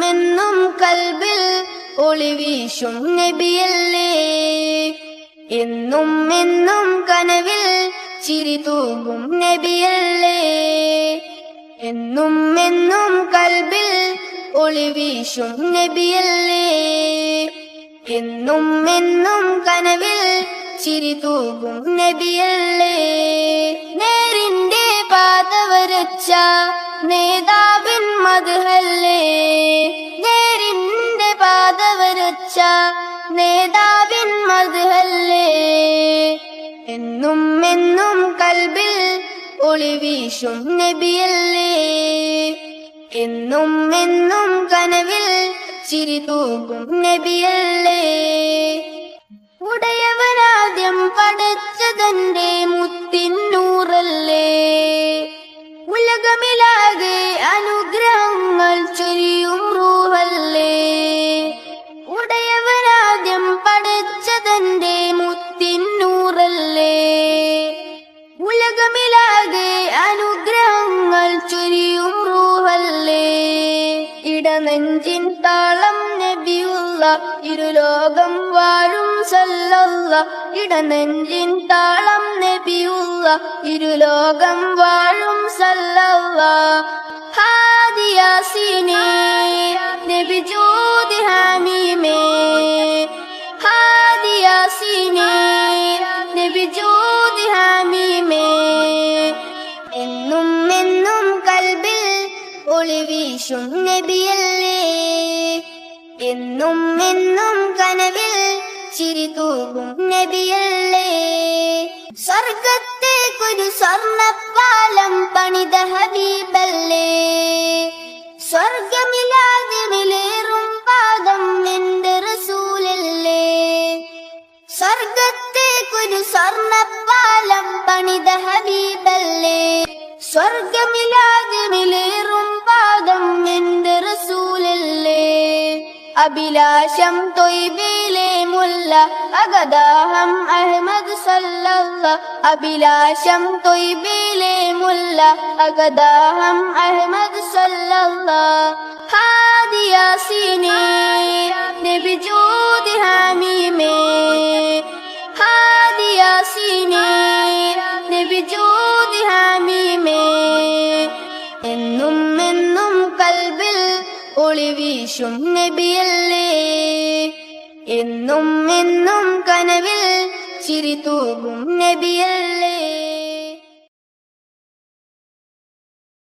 എന്നും കൽബിൽ ഒളിവീശും നബിയല്ലേ. എന്നും എന്നും കനവിൽ ചിരി തൂകും നബിയല്ലേ. എന്നും എന്നും കൽബിൽ ഒളിവീശും നബിയല്ലേ. എന്നും എന്നും കനവിൽ ചിരി തൂകും നബിയല്ലേ. നേരിന്റെ പാത വരച്ച നേതാവിൻ മദ്ഹല്ലേ. നേരിന്റെ പാത വരച്ച നേതാവിൻ മദ്ഹല്ലേ. എന്നും എന്നും കൽബിൽ ഒളിവീശും നബിയല്ലേ. എന്നും എന്നും കനവിൽ ചിരി തൂകും നബിയല്ലേ. ഉടയവനാദ്യം പടച്ചതന്റെ മുത്തിന്നൂറല്ലേ. ഉലകമിലാകെ അനുഗ്രഹങ്ങൾ ചൊരിയും റൂഹല്ലേ. ഉടയവനാദ്യം പടച്ചതന്റെ മുത്തിന്നൂറല്ലേ. ഉലകമിലാകെ അനുഗ്രഹങ്ങൾ ചൊരിയും റൂഹല്ലേ. ഇടനെഞ്ചിൻ താളം നബിയുള്ള ഇരുലോകം വാഴും സല്ലല്ല. ഇടനെഞ്ചിൻ താളം നബിയുള്ള ഇരുലോകം വാഴും സല്ലല്ല. ഹാദി യാസീനേ നബി ജൂദി ഹമീമേ. ഹാദി യാസീനേ നബി ജൂദി ഹമീമേ. എന്നും എന്നും കൽബിൽ ഒളിവീശും നബിയല്ലേ. എന്നും എന്നും കനവിൽ ചിരി തൂകും നബിയല്ലേ. സ്വർഗത്തേക്കൊരു സ്വർണ്ണപ്പാലം പണിത ഹബീബല്ലേ. സ്വർഗമിലാതിലേറും പാദം എന്റെ റസൂലല്ലേ. സ്വർഗത്തേക്കൊരു സ്വർണ്ണപ്പാലം പണിത ഹബീബല്ലേ. സ്വർഗമിലാതിലേറും പാദം എന്റെ റസൂലല്ലേ. അഭിലാഷം തൊയ്ബയിലെ മുല്ല അഗദാഹം അഹ്മദ് സല്ലല്ല. അഭിലാഷം തൊയ്ബയിലെ മുല്ല അഗദാഹം അഹ്മദ് സല്ലല്ല. ഹാദി യാസീനേ നബി ജൂദി ഹമീമേ. ഹാദി യാസീനേ നബി ജൂദി ഹമീമേ. എന്നും എന്നും കൽബിൽ ഒളിവീശും നബിയല്ലേ. എന്നും എന്നും കനവിൽ ചിരി തൂകും നബിയല്ലേ.